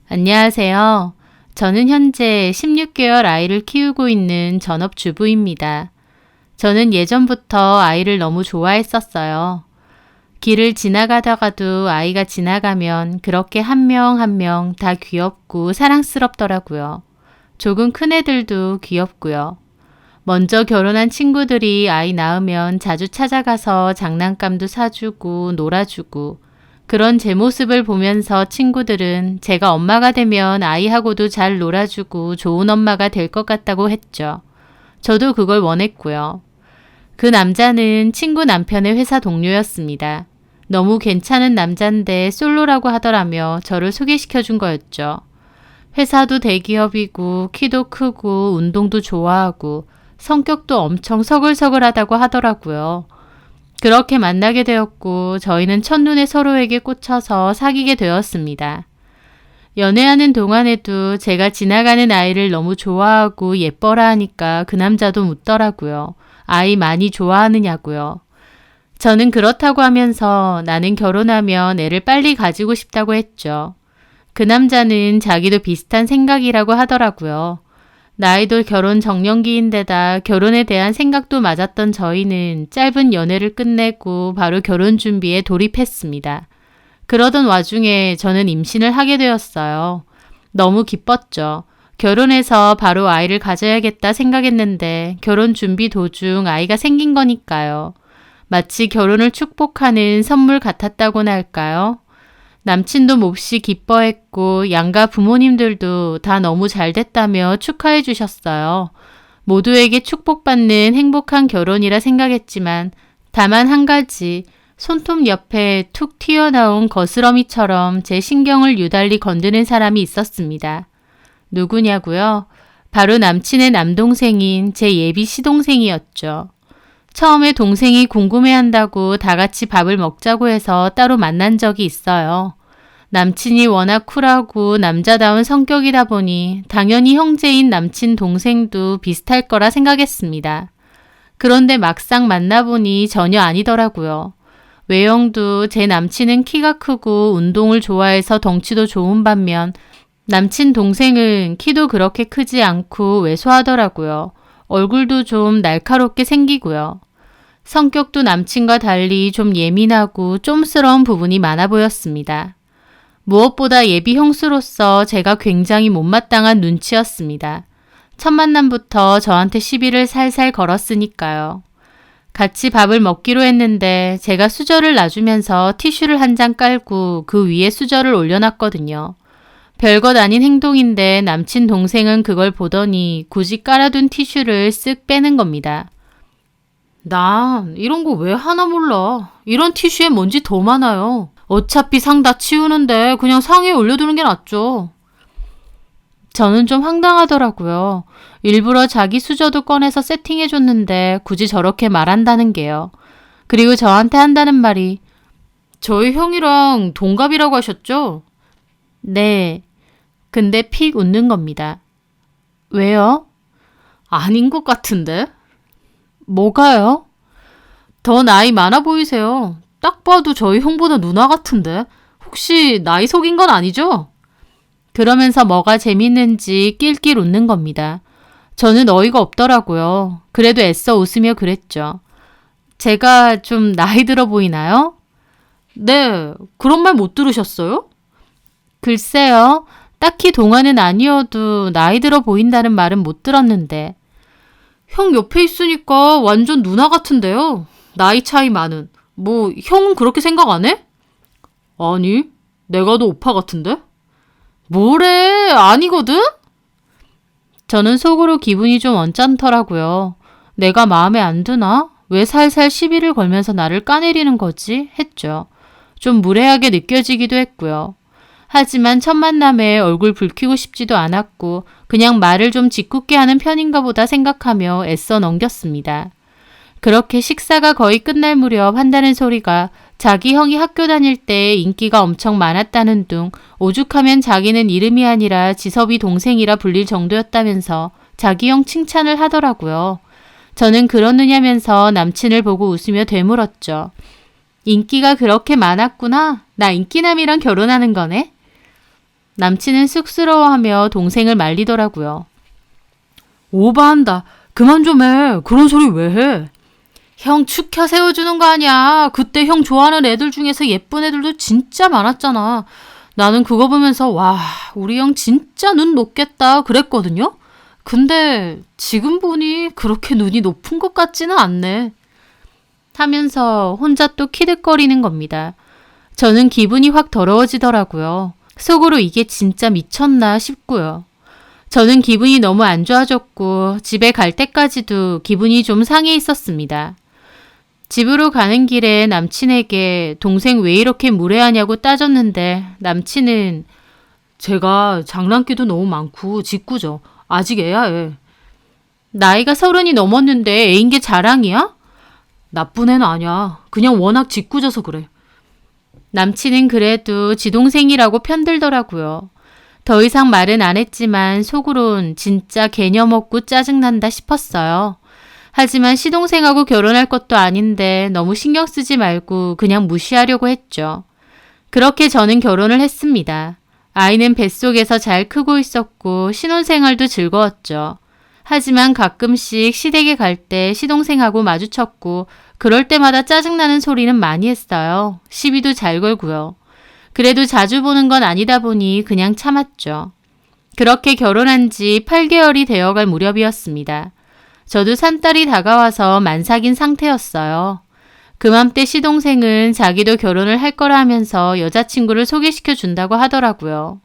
안녕하세요. 저는 현재 16개월 아이를 키우고 있는 전업주부입니다. 저는 예전부터 아이를 너무 좋아했었어요. 길을 지나가다가도 아이가 지나가면 그렇게 한 명 한 명 다 귀엽고 사랑스럽더라고요. 조금 큰 애들도 귀엽고요. 먼저 결혼한 친구들이 아이 낳으면 자주 찾아가서 장난감도 사주고 놀아주고 그런 제 모습을 보면서 친구들은 제가 엄마가 되면 아이하고도 잘 놀아주고 좋은 엄마가 될 것 같다고 했죠. 저도 그걸 원했고요. 그 남자는 친구 남편의 회사 동료였습니다. 너무 괜찮은 남잔데 솔로라고 하더라며 저를 소개시켜 준 거였죠. 회사도 대기업이고 키도 크고 운동도 좋아하고 성격도 엄청 서글서글하다고 하더라고요. 그렇게 만나게 되었고 저희는 첫눈에 서로에게 꽂혀서 사귀게 되었습니다. 연애하는 동안에도 제가 지나가는 아이를 너무 좋아하고 예뻐라 하니까 그 남자도 묻더라고요. 아이 많이 좋아하느냐고요. 저는 그렇다고 하면서 나는 결혼하면 애를 빨리 가지고 싶다고 했죠. 그 남자는 자기도 비슷한 생각이라고 하더라고요. 나이도 결혼 정년기인데다 결혼에 대한 생각도 맞았던 저희는 짧은 연애를 끝내고 바로 결혼 준비에 돌입했습니다. 그러던 와중에 저는 임신을 하게 되었어요. 너무 기뻤죠. 결혼해서 바로 아이를 가져야겠다 생각했는데 결혼 준비 도중 아이가 생긴 거니까요. 마치 결혼을 축복하는 선물 같았다고나 할까요? 남친도 몹시 기뻐했고 양가 부모님들도 다 너무 잘 됐다며 축하해 주셨어요. 모두에게 축복받는 행복한 결혼이라 생각했지만 다만 한 가지 손톱 옆에 툭 튀어나온 거스러미처럼 제 신경을 유달리 건드는 사람이 있었습니다. 누구냐고요? 바로 남친의 남동생인 제 예비 시동생이었죠. 처음에 동생이 궁금해한다고 다 같이 밥을 먹자고 해서 따로 만난 적이 있어요. 남친이 워낙 쿨하고 남자다운 성격이다 보니 당연히 형제인 남친 동생도 비슷할 거라 생각했습니다. 그런데 막상 만나보니 전혀 아니더라고요. 외형도 제 남친은 키가 크고 운동을 좋아해서 덩치도 좋은 반면 남친 동생은 키도 그렇게 크지 않고 왜소하더라고요. 얼굴도 좀 날카롭게 생기고요. 성격도 남친과 달리 좀 예민하고 쫌스러운 부분이 많아 보였습니다. 무엇보다 예비 형수로서 제가 굉장히 못마땅한 눈치였습니다. 첫 만남부터 저한테 시비를 살살 걸었으니까요. 같이 밥을 먹기로 했는데 제가 수저를 놔주면서 티슈를 한 장 깔고 그 위에 수저를 올려놨거든요. 별것 아닌 행동인데 남친 동생은 그걸 보더니 굳이 깔아둔 티슈를 쓱 빼는 겁니다. 난 이런 거 왜 하나 몰라. 이런 티슈에 먼지 더 많아요. 어차피 상 다 치우는데 그냥 상에 올려두는 게 낫죠. 저는 좀 황당하더라고요. 일부러 자기 수저도 꺼내서 세팅해줬는데 굳이 저렇게 말한다는 게요. 그리고 저한테 한다는 말이 저희 형이랑 동갑이라고 하셨죠? 네. 근데 픽 웃는 겁니다. 왜요? 아닌 것 같은데? 뭐가요? 더 나이 많아 보이세요. 딱 봐도 저희 형보다 누나 같은데. 혹시 나이 속인 건 아니죠? 그러면서 뭐가 재밌는지 낄낄 웃는 겁니다. 저는 어이가 없더라고요. 그래도 애써 웃으며 그랬죠. 제가 좀 나이 들어 보이나요? 네, 그런 말 못 들으셨어요? 글쎄요. 딱히 동안은 아니어도 나이 들어 보인다는 말은 못 들었는데. 형 옆에 있으니까 완전 누나 같은데요. 나이 차이 많은. 뭐 형은 그렇게 생각 안 해? 아니, 내가 더 오빠 같은데? 뭐래, 아니거든? 저는 속으로 기분이 좀 언짢더라고요. 내가 마음에 안 드나? 왜 살살 시비를 걸면서 나를 까내리는 거지? 했죠. 좀 무례하게 느껴지기도 했고요. 하지만 첫 만남에 얼굴 붉히고 싶지도 않았고 그냥 말을 좀 짓궂게 하는 편인가 보다 생각하며 애써 넘겼습니다. 그렇게 식사가 거의 끝날 무렵 한다는 소리가 자기 형이 학교 다닐 때 인기가 엄청 많았다는 둥 오죽하면 자기는 이름이 아니라 지섭이 동생이라 불릴 정도였다면서 자기 형 칭찬을 하더라고요. 저는 그러느냐면서 남친을 보고 웃으며 되물었죠. 인기가 그렇게 많았구나. 나 인기남이랑 결혼하는 거네. 남친은 쑥스러워하며 동생을 말리더라고요. 오바한다. 그만 좀 해. 그런 소리 왜 해? 형 축혀 세워주는 거 아니야. 그때 형 좋아하는 애들 중에서 예쁜 애들도 진짜 많았잖아. 나는 그거 보면서 와, 우리 형 진짜 눈 높겠다 그랬거든요. 근데 지금 보니 그렇게 눈이 높은 것 같지는 않네. 하면서 혼자 또 키득거리는 겁니다. 저는 기분이 확 더러워지더라고요. 속으로 이게 진짜 미쳤나 싶고요. 저는 기분이 너무 안 좋아졌고 집에 갈 때까지도 기분이 좀 상해 있었습니다. 집으로 가는 길에 남친에게 동생 왜 이렇게 무례하냐고 따졌는데 남친은 제가 장난기도 너무 많고 짓궂어. 아직 애야 애. 나이가 30이 넘었는데 애인 게 자랑이야? 나쁜 애는 아니야. 그냥 워낙 짓궂어서 그래. 남친은 그래도 지 동생이라고 편들더라고요. 더 이상 말은 안 했지만 속으론 진짜 개념 없고 짜증난다 싶었어요. 하지만 시동생하고 결혼할 것도 아닌데 너무 신경 쓰지 말고 그냥 무시하려고 했죠. 그렇게 저는 결혼을 했습니다. 아이는 뱃속에서 잘 크고 있었고 신혼생활도 즐거웠죠. 하지만 가끔씩 시댁에 갈 때 시동생하고 마주쳤고 그럴 때마다 짜증나는 소리는 많이 했어요. 시비도 잘 걸고요. 그래도 자주 보는 건 아니다 보니 그냥 참았죠. 그렇게 결혼한 지 8개월이 되어갈 무렵이었습니다. 저도 산딸이 다가와서 만삭인 상태였어요. 그맘때 시동생은 자기도 결혼을 할 거라 하면서 여자친구를 소개시켜 준다고 하더라고요.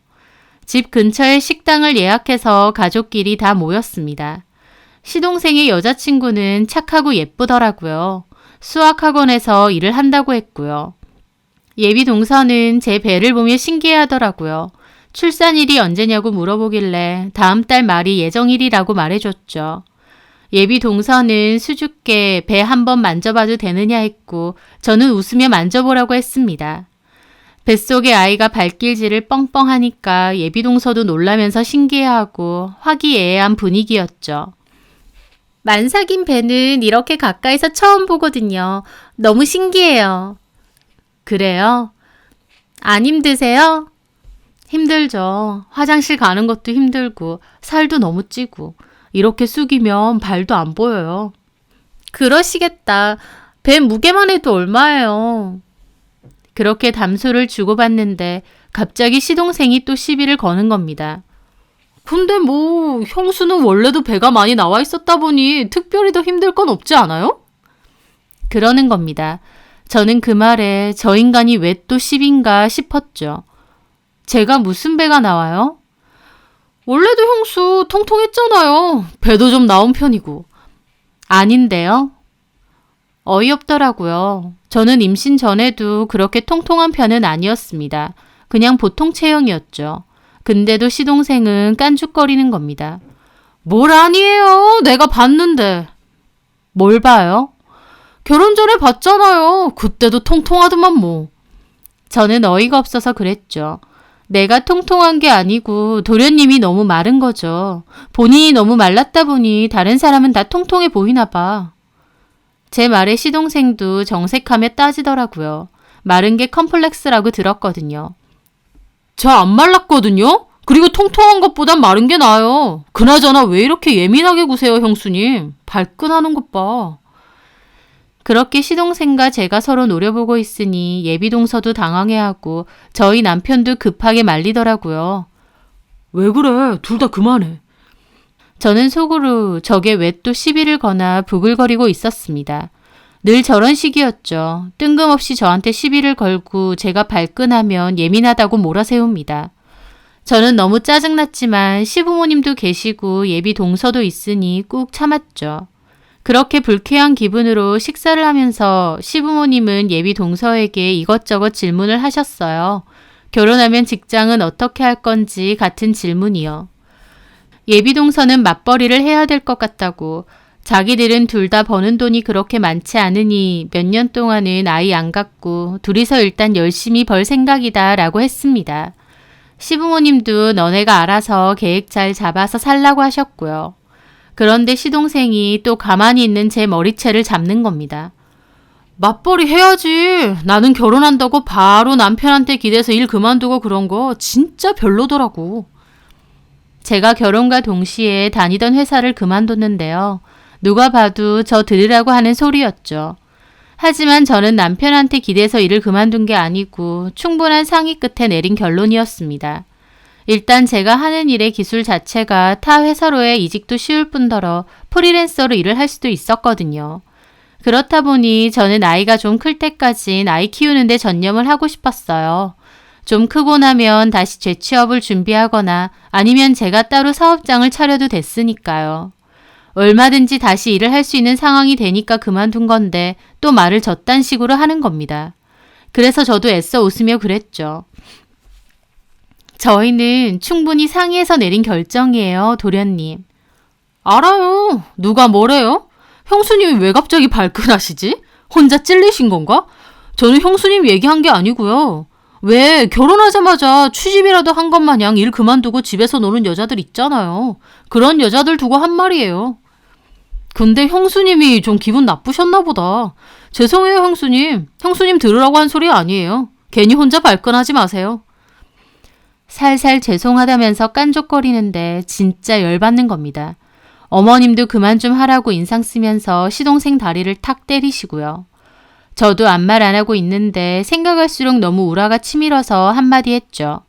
집 근처에 식당을 예약해서 가족끼리 다 모였습니다. 시동생의 여자친구는 착하고 예쁘더라고요. 수학학원에서 일을 한다고 했고요. 예비 동서는 제 배를 보며 신기해하더라고요. 출산일이 언제냐고 물어보길래 다음 달 말이 예정일이라고 말해줬죠. 예비 동서는 수줍게 배 한번 만져봐도 되느냐 했고 저는 웃으며 만져보라고 했습니다. 뱃속에 아이가 발길질을 뻥뻥하니까 예비 동서도 놀라면서 신기해하고 화기애애한 분위기였죠. 만삭인 배는 이렇게 가까이서 처음 보거든요. 너무 신기해요. 그래요? 안 힘드세요? 힘들죠. 화장실 가는 것도 힘들고 살도 너무 찌고 이렇게 숙이면 발도 안 보여요. 그러시겠다. 배 무게만 해도 얼마예요. 그렇게 담소를 주고받는데 갑자기 시동생이 또 시비를 거는 겁니다. 근데 뭐 형수는 원래도 배가 많이 나와 있었다 보니 특별히 더 힘들 건 없지 않아요? 그러는 겁니다. 저는 그 말에 저 인간이 왜 또 시비인가 싶었죠. 제가 무슨 배가 나와요? 원래도 형수 통통했잖아요. 배도 좀 나온 편이고. 아닌데요? 어이없더라고요. 저는 임신 전에도 그렇게 통통한 편은 아니었습니다. 그냥 보통 체형이었죠. 근데도 시동생은 깐죽거리는 겁니다. 뭘 아니에요. 내가 봤는데. 뭘 봐요? 결혼 전에 봤잖아요. 그때도 통통하더만 뭐. 저는 어이가 없어서 그랬죠. 내가 통통한 게 아니고 도련님이 너무 마른 거죠. 본인이 너무 말랐다 보니 다른 사람은 다 통통해 보이나 봐. 제 말에 시동생도 정색하며 따지더라고요. 마른 게 컴플렉스라고 들었거든요. 저 안 말랐거든요? 그리고 통통한 것보단 마른 게 나아요. 그나저나 왜 이렇게 예민하게 구세요, 형수님? 발끈하는 것 봐. 그렇게 시동생과 제가 서로 노려보고 있으니 예비동서도 당황해하고 저희 남편도 급하게 말리더라고요. 왜 그래? 둘 다 그만해. 저는 속으로 저게 왜 또 시비를 거나 부글거리고 있었습니다. 늘 저런 식이었죠. 뜬금없이 저한테 시비를 걸고 제가 발끈하면 예민하다고 몰아세웁니다. 저는 너무 짜증났지만 시부모님도 계시고 예비 동서도 있으니 꾹 참았죠. 그렇게 불쾌한 기분으로 식사를 하면서 시부모님은 예비 동서에게 이것저것 질문을 하셨어요. 결혼하면 직장은 어떻게 할 건지 같은 질문이요. 예비 동서는 맞벌이를 해야 될 것 같다고, 자기들은 둘 다 버는 돈이 그렇게 많지 않으니 몇 년 동안은 아이 안 갖고 둘이서 일단 열심히 벌 생각이다 라고 했습니다. 시부모님도 너네가 알아서 계획 잘 잡아서 살라고 하셨고요. 그런데 시동생이 또 가만히 있는 제 머리채를 잡는 겁니다. 맞벌이 해야지. 나는 결혼한다고 바로 남편한테 기대서 일 그만두고 그런 거 진짜 별로더라고. 제가 결혼과 동시에 다니던 회사를 그만뒀는데요. 누가 봐도 저 들으라고 하는 소리였죠. 하지만 저는 남편한테 기대서 일을 그만둔 게 아니고 충분한 상의 끝에 내린 결론이었습니다. 일단 제가 하는 일의 기술 자체가 타 회사로의 이직도 쉬울 뿐더러 프리랜서로 일을 할 수도 있었거든요. 그렇다 보니 저는 아이가 좀 클 때까진 아이 키우는 데 전념을 하고 싶었어요. 좀 크고 나면 다시 재취업을 준비하거나 아니면 제가 따로 사업장을 차려도 됐으니까요. 얼마든지 다시 일을 할 수 있는 상황이 되니까 그만둔 건데 또 말을 저딴 식으로 하는 겁니다. 그래서 저도 애써 웃으며 그랬죠. 저희는 충분히 상의해서 내린 결정이에요, 도련님. 알아요. 누가 뭐래요? 형수님이 왜 갑자기 발끈하시지? 혼자 찔리신 건가? 저는 형수님 얘기한 게 아니고요. 왜 결혼하자마자 취직이라도 한 것 마냥 일 그만두고 집에서 노는 여자들 있잖아요. 그런 여자들 두고 한 말이에요. 근데 형수님이 좀 기분 나쁘셨나 보다. 죄송해요, 형수님. 형수님 들으라고 한 소리 아니에요. 괜히 혼자 발끈하지 마세요. 살살 죄송하다면서 깐족거리는데 진짜 열받는 겁니다. 어머님도 그만 좀 하라고 인상 쓰면서 시동생 다리를 탁 때리시고요. 저도 아무 말 안 하고 있는데 생각할수록 너무 우라가 치밀어서 한마디 했죠.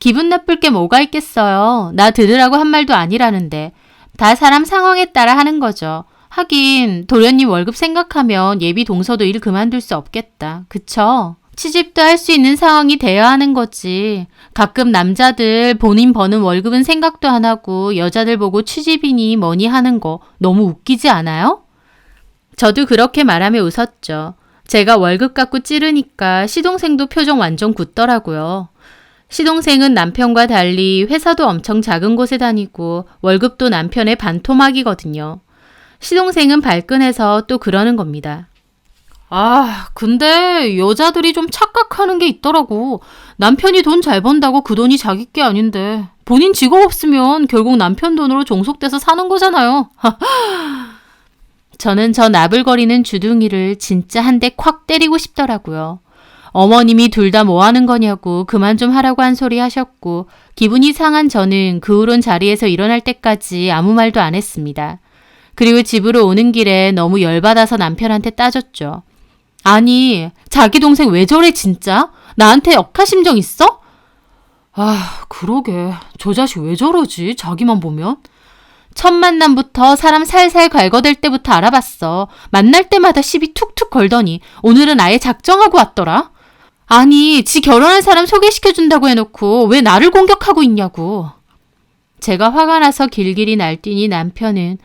기분 나쁠 게 뭐가 있겠어요. 나 들으라고 한 말도 아니라는데. 다 사람 상황에 따라 하는 거죠. 하긴 도련님 월급 생각하면 예비 동서도 일 그만둘 수 없겠다. 그쵸? 취직도 할 수 있는 상황이 돼야 하는 거지. 가끔 남자들 본인 버는 월급은 생각도 안 하고 여자들 보고 취직이니 뭐니 하는 거 너무 웃기지 않아요? 저도 그렇게 말하며 웃었죠. 제가 월급 갖고 찌르니까 시동생도 표정 완전 굳더라고요. 시동생은 남편과 달리 회사도 엄청 작은 곳에 다니고 월급도 남편의 반토막이거든요. 시동생은 발끈해서 또 그러는 겁니다. 아, 근데 여자들이 좀 착각하는 게 있더라고. 남편이 돈 잘 번다고 그 돈이 자기 게 아닌데 본인 직업 없으면 결국 남편 돈으로 종속돼서 사는 거잖아요. 저는 저 나불거리는 주둥이를 진짜 한 대 콱 때리고 싶더라고요. 어머님이 둘 다 뭐 하는 거냐고 그만 좀 하라고 한 소리 하셨고 기분이 상한 저는 그 후론 자리에서 일어날 때까지 아무 말도 안 했습니다. 그리고 집으로 오는 길에 너무 열받아서 남편한테 따졌죠. 아니, 자기 동생 왜 저래 진짜? 나한테 억하심정 있어? 아, 그러게. 저 자식 왜 저러지? 자기만 보면? 첫 만남부터 사람 살살 갉아댈 때부터 알아봤어. 만날 때마다 시비 툭툭 걸더니 오늘은 아예 작정하고 왔더라. 아니, 지 결혼한 사람 소개시켜준다고 해놓고 왜 나를 공격하고 있냐고. 제가 화가 나서 길길이 날뛰니 남편은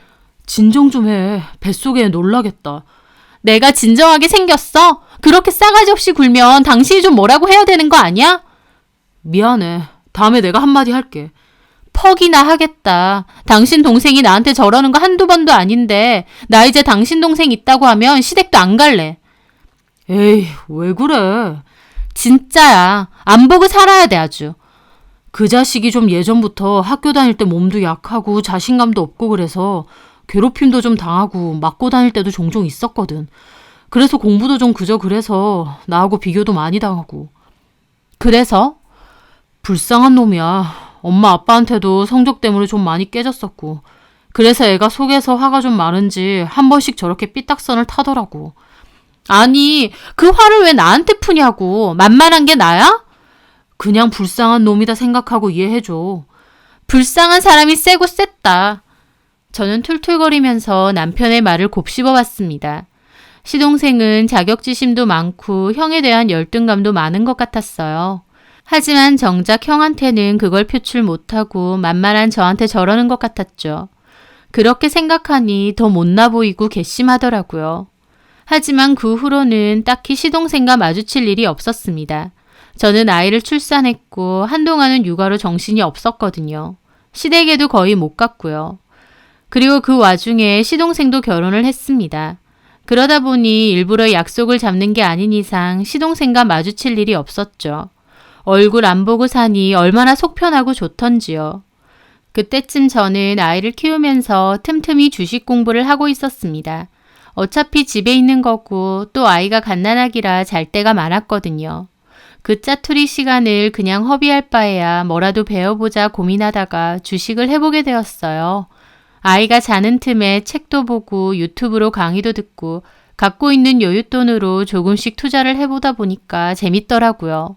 진정 좀 해. 뱃속에 놀라겠다. 내가 진정하게 생겼어? 그렇게 싸가지 없이 굴면 당신이 좀 뭐라고 해야 되는 거 아니야? 미안해. 다음에 내가 한마디 할게. 퍽이나 하겠다. 당신 동생이 나한테 저러는 거 한두 번도 아닌데 나 이제 당신 동생 있다고 하면 시댁도 안 갈래. 에이, 왜 그래? 진짜야. 안 보고 살아야 돼 아주. 그 자식이 좀 예전부터 학교 다닐 때 몸도 약하고 자신감도 없고 그래서 괴롭힘도 좀 당하고 맞고 다닐 때도 종종 있었거든. 그래서 공부도 좀 그저 그래서 나하고 비교도 많이 당하고. 그래서? 불쌍한 놈이야. 엄마 아빠한테도 성적 때문에 좀 많이 깨졌었고. 그래서 애가 속에서 화가 좀 많은지 한 번씩 저렇게 삐딱선을 타더라고. 아니, 그 화를 왜 나한테 푸냐고. 만만한 게 나야? 그냥 불쌍한 놈이다 생각하고 이해해줘. 불쌍한 사람이 세고 셌다. 저는 툴툴거리면서 남편의 말을 곱씹어봤습니다. 시동생은 자격지심도 많고 형에 대한 열등감도 많은 것 같았어요. 하지만 정작 형한테는 그걸 표출 못하고 만만한 저한테 저러는 것 같았죠. 그렇게 생각하니 더 못나 보이고 괘씸하더라고요. 하지만 그 후로는 딱히 시동생과 마주칠 일이 없었습니다. 저는 아이를 출산했고 한동안은 육아로 정신이 없었거든요. 시댁에도 거의 못 갔고요. 그리고 그 와중에 시동생도 결혼을 했습니다. 그러다 보니 일부러 약속을 잡는 게 아닌 이상 시동생과 마주칠 일이 없었죠. 얼굴 안 보고 사니 얼마나 속 편하고 좋던지요. 그때쯤 저는 아이를 키우면서 틈틈이 주식 공부를 하고 있었습니다. 어차피 집에 있는 거고 또 아이가 갓난아기라 잘 때가 많았거든요. 그 짜투리 시간을 그냥 허비할 바에야 뭐라도 배워보자 고민하다가 주식을 해보게 되었어요. 아이가 자는 틈에 책도 보고 유튜브로 강의도 듣고 갖고 있는 여윳돈으로 조금씩 투자를 해보다 보니까 재밌더라고요.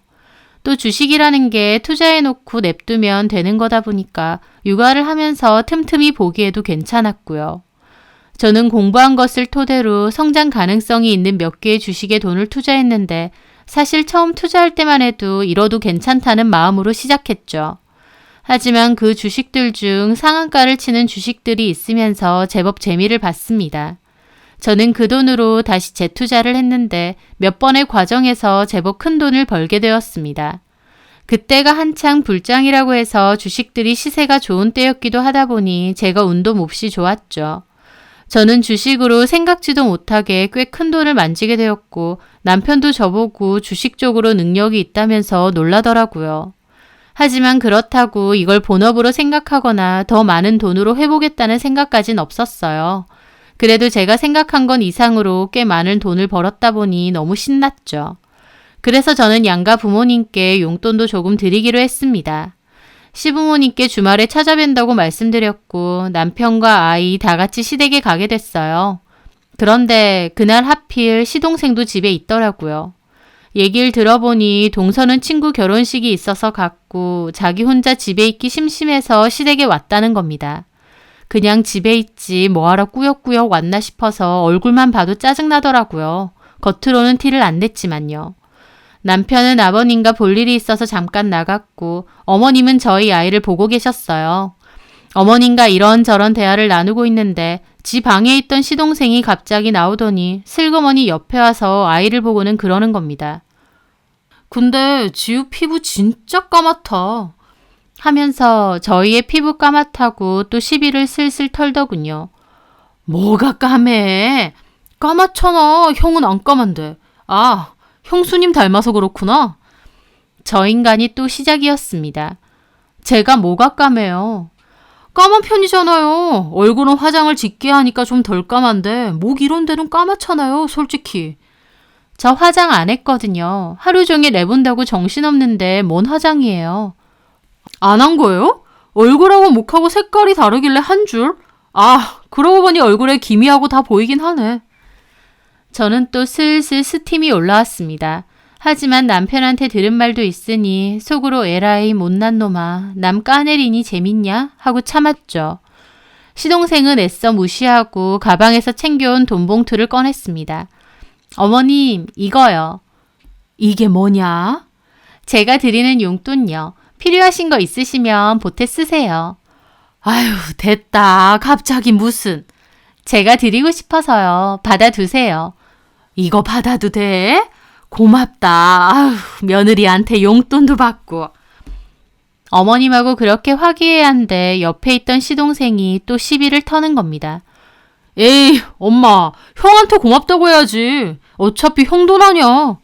또 주식이라는 게 투자해놓고 냅두면 되는 거다 보니까 육아를 하면서 틈틈이 보기에도 괜찮았고요. 저는 공부한 것을 토대로 성장 가능성이 있는 몇 개의 주식에 돈을 투자했는데 사실 처음 투자할 때만 해도 잃어도 괜찮다는 마음으로 시작했죠. 하지만 그 주식들 중 상한가를 치는 주식들이 있으면서 제법 재미를 봤습니다. 저는 그 돈으로 다시 재투자를 했는데 몇 번의 과정에서 제법 큰 돈을 벌게 되었습니다. 그때가 한창 불장이라고 해서 주식들이 시세가 좋은 때였기도 하다 보니 제가 운도 몹시 좋았죠. 저는 주식으로 생각지도 못하게 꽤 큰 돈을 만지게 되었고 남편도 저보고 주식 쪽으로 능력이 있다면서 놀라더라고요. 하지만 그렇다고 이걸 본업으로 생각하거나 더 많은 돈으로 해보겠다는 생각까진 없었어요. 그래도 제가 생각한 건 이상으로 꽤 많은 돈을 벌었다 보니 너무 신났죠. 그래서 저는 양가 부모님께 용돈도 조금 드리기로 했습니다. 시부모님께 주말에 찾아뵌다고 말씀드렸고 남편과 아이 다 같이 시댁에 가게 됐어요. 그런데 그날 하필 시동생도 집에 있더라고요. 얘기를 들어보니 동서는 친구 결혼식이 있어서 갔고 자기 혼자 집에 있기 심심해서 시댁에 왔다는 겁니다. 그냥 집에 있지 뭐하러 꾸역꾸역 왔나 싶어서 얼굴만 봐도 짜증나더라고요. 겉으로는 티를 안 냈지만요. 남편은 아버님과 볼 일이 있어서 잠깐 나갔고 어머님은 저희 아이를 보고 계셨어요. 어머님과 이런저런 대화를 나누고 있는데 지 방에 있던 시동생이 갑자기 나오더니 슬그머니 옆에 와서 아이를 보고는 그러는 겁니다. 근데 지우 피부 진짜 까맣다. 하면서 저희의 피부 까맣다고 또 시비를 슬슬 털더군요. 뭐가 까매? 까맣잖아. 형은 안 까만데. 아, 형수님 닮아서 그렇구나. 저 인간이 또 시작이었습니다. 제가 뭐가 까매요? 까만 편이잖아요. 얼굴은 화장을 짙게 하니까 좀 덜 까만데 목 이런 데는 까맣잖아요, 솔직히. 저 화장 안 했거든요. 하루 종일 내본다고 정신없는데 뭔 화장이에요. 안 한 거예요? 얼굴하고 목하고 색깔이 다르길래 한 줄? 아, 그러고 보니 얼굴에 기미하고 다 보이긴 하네. 저는 또 슬슬 스팀이 올라왔습니다. 하지만 남편한테 들은 말도 있으니 속으로 에라이 못난 놈아 남 까내리니 재밌냐? 하고 참았죠. 시동생은 애써 무시하고 가방에서 챙겨온 돈 봉투를 꺼냈습니다. 어머님, 이거요. 이게 뭐냐? 제가 드리는 용돈요. 필요하신 거 있으시면 보태 쓰세요. 아휴, 됐다. 갑자기 무슨. 제가 드리고 싶어서요. 받아두세요. 이거 받아도 돼? 고맙다. 아휴, 며느리한테 용돈도 받고. 어머님하고 그렇게 화기애애한데 옆에 있던 시동생이 또 시비를 터는 겁니다. 에이, 엄마, 형한테 고맙다고 해야지. 어차피 형 돈 아냐.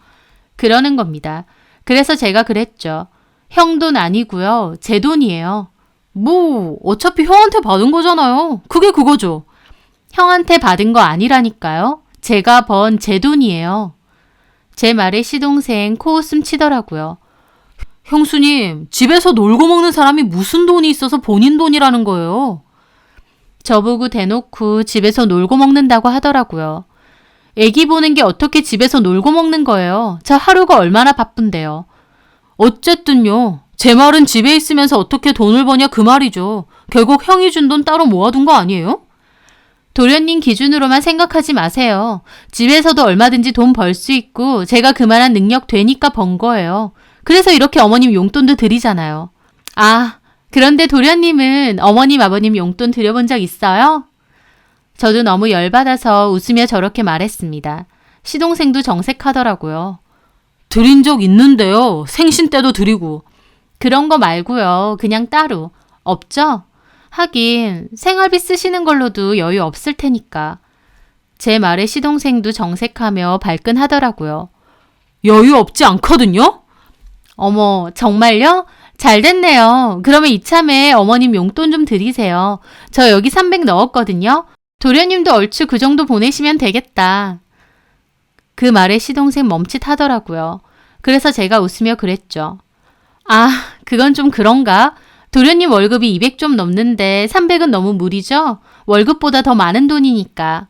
그러는 겁니다. 그래서 제가 그랬죠. 형 돈 아니고요. 제 돈이에요. 뭐, 어차피 형한테 받은 거잖아요. 그게 그거죠. 형한테 받은 거 아니라니까요. 제가 번 제 돈이에요. 제 말에 시동생 코웃음 치더라고요. 형수님, 집에서 놀고 먹는 사람이 무슨 돈이 있어서 본인 돈이라는 거예요. 저보고 대놓고 집에서 놀고 먹는다고 하더라고요. 애기 보는 게 어떻게 집에서 놀고 먹는 거예요. 저 하루가 얼마나 바쁜데요. 어쨌든요. 제 말은 집에 있으면서 어떻게 돈을 버냐 그 말이죠. 결국 형이 준 돈 따로 모아둔 거 아니에요? 도련님 기준으로만 생각하지 마세요. 집에서도 얼마든지 돈 벌 수 있고 제가 그만한 능력 되니까 번 거예요. 그래서 이렇게 어머님 용돈도 드리잖아요. 아, 그런데 도련님은 어머님 아버님 용돈 드려본 적 있어요? 저도 너무 열받아서 웃으며 저렇게 말했습니다. 시동생도 정색하더라고요. 드린 적 있는데요. 생신 때도 드리고. 그런 거 말고요. 그냥 따로. 없죠? 하긴 생활비 쓰시는 걸로도 여유 없을 테니까. 제 말에 시동생도 정색하며 발끈하더라고요. 여유 없지 않거든요? 어머, 정말요? 잘 됐네요. 그러면 이참에 어머님 용돈 좀 드리세요. 저 여기 300 넣었거든요. 도련님도 얼추 그 정도 보내시면 되겠다. 그 말에 시동생 멈칫하더라고요. 그래서 제가 웃으며 그랬죠. 아, 그건 좀 그런가? 도련님 월급이 200 좀 넘는데 300은 너무 무리죠? 월급보다 더 많은 돈이니까.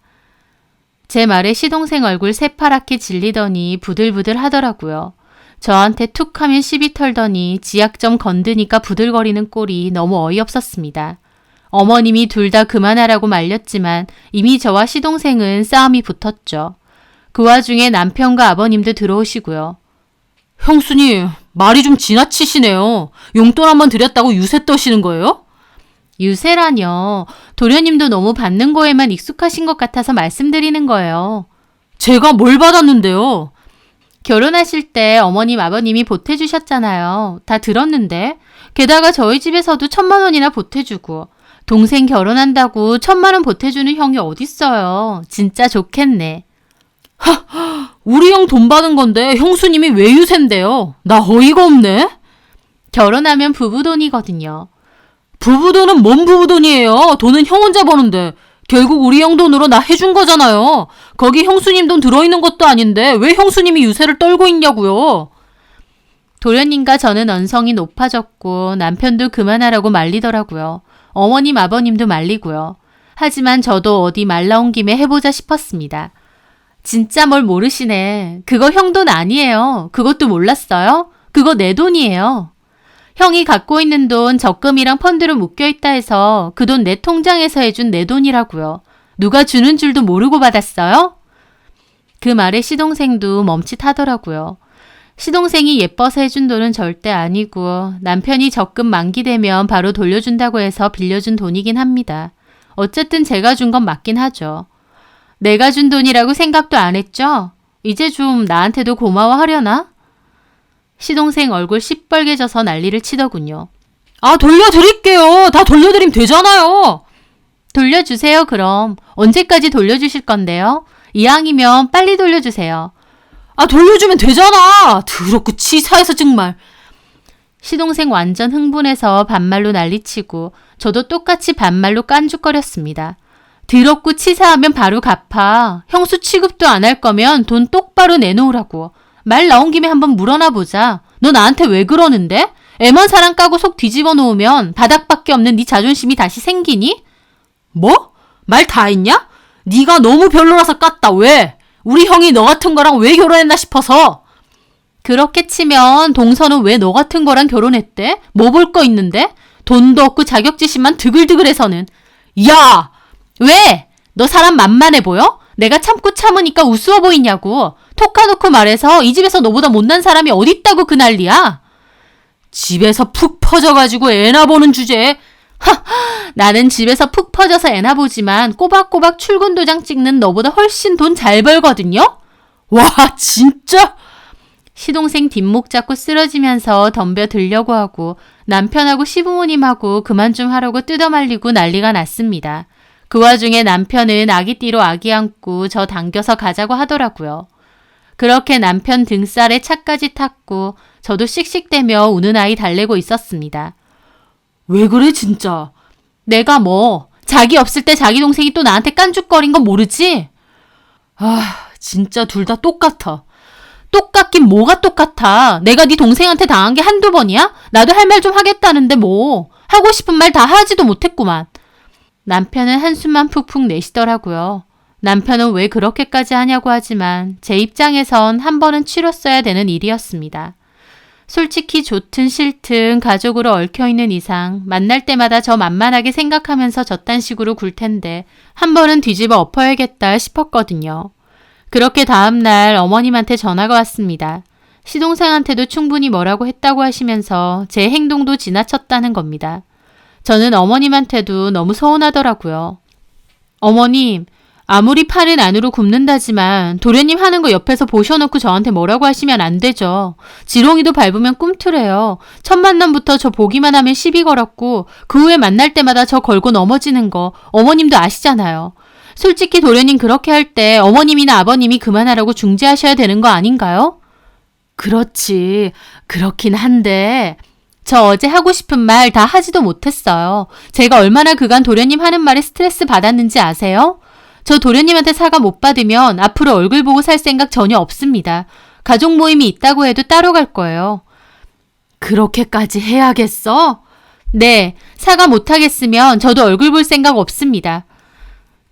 제 말에 시동생 얼굴 새파랗게 질리더니 부들부들 하더라고요. 저한테 툭 하면 시비 털더니 지약 좀 건드니까 부들거리는 꼴이 너무 어이없었습니다. 어머님이 둘 다 그만하라고 말렸지만 이미 저와 시동생은 싸움이 붙었죠. 그 와중에 남편과 아버님도 들어오시고요. 형수님, 말이 좀 지나치시네요. 용돈 한번 드렸다고 유세 떠시는 거예요? 유세라뇨. 도련님도 너무 받는 거에만 익숙하신 것 같아서 말씀드리는 거예요. 제가 뭘 받았는데요? 결혼하실 때 어머님 아버님이 보태주셨잖아요. 다 들었는데. 게다가 저희 집에서도 1,000만 원이나 보태주고 동생 결혼한다고 1,000만 원 보태주는 형이 어딨어요. 진짜 좋겠네. 우리 형 돈 받은 건데 형수님이 왜 유세인데요? 나 어이가 없네. 결혼하면 부부 돈이거든요. 부부돈은 뭔 부부돈이에요? 돈은 형 혼자 버는데 결국 우리 형 돈으로 나 해준 거잖아요. 거기 형수님 돈 들어있는 것도 아닌데 왜 형수님이 유세를 떨고 있냐고요. 도련님과 저는 언성이 높아졌고 남편도 그만하라고 말리더라고요. 어머님 아버님도 말리고요. 하지만 저도 어디 말 나온 김에 해보자 싶었습니다. 진짜 뭘 모르시네. 그거 형 돈 아니에요. 그것도 몰랐어요? 그거 내 돈이에요. 형이 갖고 있는 돈 적금이랑 펀드로 묶여있다 해서 그 돈 내 통장에서 해준 내 돈이라고요. 누가 주는 줄도 모르고 받았어요? 그 말에 시동생도 멈칫하더라고요. 시동생이 예뻐서 해준 돈은 절대 아니고 남편이 적금 만기되면 바로 돌려준다고 해서 빌려준 돈이긴 합니다. 어쨌든 제가 준 건 맞긴 하죠. 내가 준 돈이라고 생각도 안 했죠? 이제 좀 나한테도 고마워하려나? 시동생 얼굴 시뻘개져서 난리를 치더군요. 아, 돌려드릴게요. 다 돌려드리면 되잖아요. 돌려주세요 그럼. 언제까지 돌려주실 건데요? 이왕이면 빨리 돌려주세요. 아, 돌려주면 되잖아. 더럽고 치사해서 정말. 시동생 완전 흥분해서 반말로 난리치고 저도 똑같이 반말로 깐죽거렸습니다. 더럽고 치사하면 바로 갚아. 형수 취급도 안 할 거면 돈 똑바로 내놓으라고. 말 나온 김에 한번 물어나 보자. 너 나한테 왜 그러는데? 애만 사랑 까고 속 뒤집어 놓으면 바닥밖에 없는 네 자존심이 다시 생기니? 뭐? 말 다 했냐? 네가 너무 별로라서 깠다. 왜? 우리 형이 너 같은 거랑 왜 결혼했나 싶어서. 그렇게 치면 동서는 왜 너 같은 거랑 결혼했대? 뭐 볼 거 있는데? 돈도 없고 자격지심만 드글드글해서는. 야! 왜? 너 사람 만만해 보여? 내가 참고 참으니까 우스워 보이냐고. 톡 까놓고 말해서 이 집에서 너보다 못난 사람이 어딨다고 그 난리야. 집에서 푹 퍼져가지고 애나 보는 주제에. 나는 집에서 푹 퍼져서 애나 보지만 꼬박꼬박 출근 도장 찍는 너보다 훨씬 돈 잘 벌거든요? 와, 진짜? 시동생 뒷목 잡고 쓰러지면서 덤벼 들려고 하고 남편하고 시부모님하고 그만 좀 하라고 뜯어말리고 난리가 났습니다. 그 와중에 남편은 아기띠로 아기 안고 저 당겨서 가자고 하더라고요. 그렇게 남편 등살에 차까지 탔고 저도 씩씩대며 우는 아이 달래고 있었습니다. 왜 그래 진짜? 내가 뭐 자기 없을 때 자기 동생이 또 나한테 깐죽거린 건 모르지? 아, 진짜 둘 다 똑같아. 똑같긴 뭐가 똑같아. 내가 네 동생한테 당한 게 한두 번이야? 나도 할 말 좀 하겠다는데 뭐. 하고 싶은 말 다 하지도 못했구만. 남편은 한숨만 푹푹 내쉬더라고요. 남편은 왜 그렇게까지 하냐고 하지만 제 입장에선 한 번은 치렀어야 되는 일이었습니다. 솔직히 좋든 싫든 가족으로 얽혀있는 이상 만날 때마다 저 만만하게 생각하면서 저딴 식으로 굴 텐데 한 번은 뒤집어 엎어야겠다 싶었거든요. 그렇게 다음날 어머님한테 전화가 왔습니다. 시동생한테도 충분히 뭐라고 했다고 하시면서 제 행동도 지나쳤다는 겁니다. 저는 어머님한테도 너무 서운하더라고요. 어머님, 아무리 팔은 안으로 굽는다지만 도련님 하는 거 옆에서 보셔놓고 저한테 뭐라고 하시면 안 되죠. 지렁이도 밟으면 꿈틀해요. 첫 만남부터 저 보기만 하면 시비 걸었고 그 후에 만날 때마다 저 걸고 넘어지는 거 어머님도 아시잖아요. 솔직히 도련님 그렇게 할 때 어머님이나 아버님이 그만하라고 중재하셔야 되는 거 아닌가요? 그렇지. 그렇긴 한데 저 어제 하고 싶은 말 다 하지도 못했어요. 제가 얼마나 그간 도련님 하는 말에 스트레스 받았는지 아세요? 저 도련님한테 사과 못 받으면 앞으로 얼굴 보고 살 생각 전혀 없습니다. 가족 모임이 있다고 해도 따로 갈 거예요. 그렇게까지 해야겠어? 네, 사과 못 하겠으면 저도 얼굴 볼 생각 없습니다.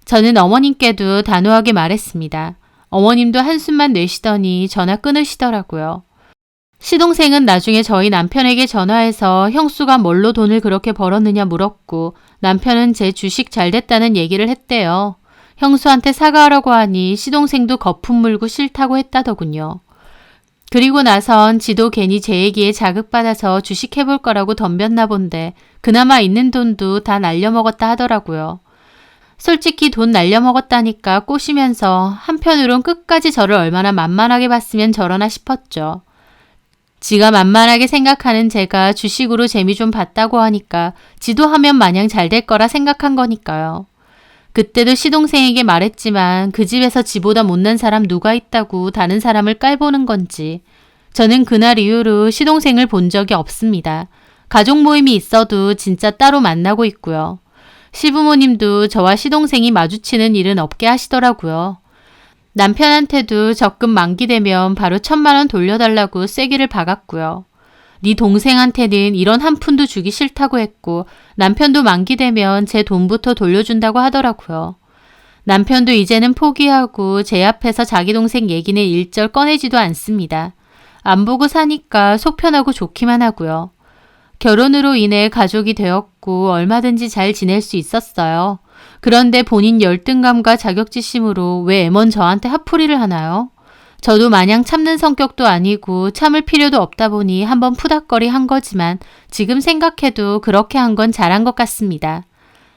저는 어머님께도 단호하게 말했습니다. 어머님도 한숨만 내쉬더니 전화 끊으시더라고요. 시동생은 나중에 저희 남편에게 전화해서 형수가 뭘로 돈을 그렇게 벌었느냐 물었고 남편은 제 주식 잘 됐다는 얘기를 했대요. 형수한테 사과하라고 하니 시동생도 거품 물고 싫다고 했다더군요. 그리고 나선 지도 괜히 제 얘기에 자극받아서 주식해볼 거라고 덤볐나 본데 그나마 있는 돈도 다 날려먹었다 하더라고요. 솔직히 돈 날려먹었다니까 꼬시면서 한편으론 끝까지 저를 얼마나 만만하게 봤으면 저러나 싶었죠. 지가 만만하게 생각하는 제가 주식으로 재미 좀 봤다고 하니까 지도하면 마냥 잘 될 거라 생각한 거니까요. 그때도 시동생에게 말했지만 그 집에서 지보다 못난 사람 누가 있다고 다른 사람을 깔보는 건지. 저는 그날 이후로 시동생을 본 적이 없습니다. 가족 모임이 있어도 진짜 따로 만나고 있고요. 시부모님도 저와 시동생이 마주치는 일은 없게 하시더라고요. 남편한테도 적금 만기되면 바로 1,000만 원 돌려달라고 쐐기를 박았고요. 네 동생한테는 이런 한 푼도 주기 싫다고 했고 남편도 만기되면 제 돈부터 돌려준다고 하더라고요. 남편도 이제는 포기하고 제 앞에서 자기 동생 얘기는 일절 꺼내지도 않습니다. 안 보고 사니까 속 편하고 좋기만 하고요. 결혼으로 인해 가족이 되었고 얼마든지 잘 지낼 수 있었어요. 그런데 본인 열등감과 자격지심으로 왜 애먼 저한테 핫풀이를 하나요? 저도 마냥 참는 성격도 아니고 참을 필요도 없다 보니 한번 푸닥거리 한 거지만 지금 생각해도 그렇게 한 건 잘한 것 같습니다.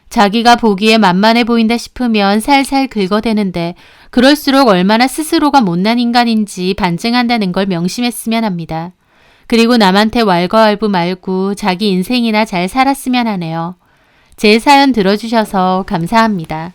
자기가 보기에 만만해 보인다 싶으면 살살 긁어대는데 그럴수록 얼마나 스스로가 못난 인간인지 반증한다는 걸 명심했으면 합니다. 그리고 남한테 왈가왈부 말고 자기 인생이나 잘 살았으면 하네요. 제 사연 들어주셔서 감사합니다.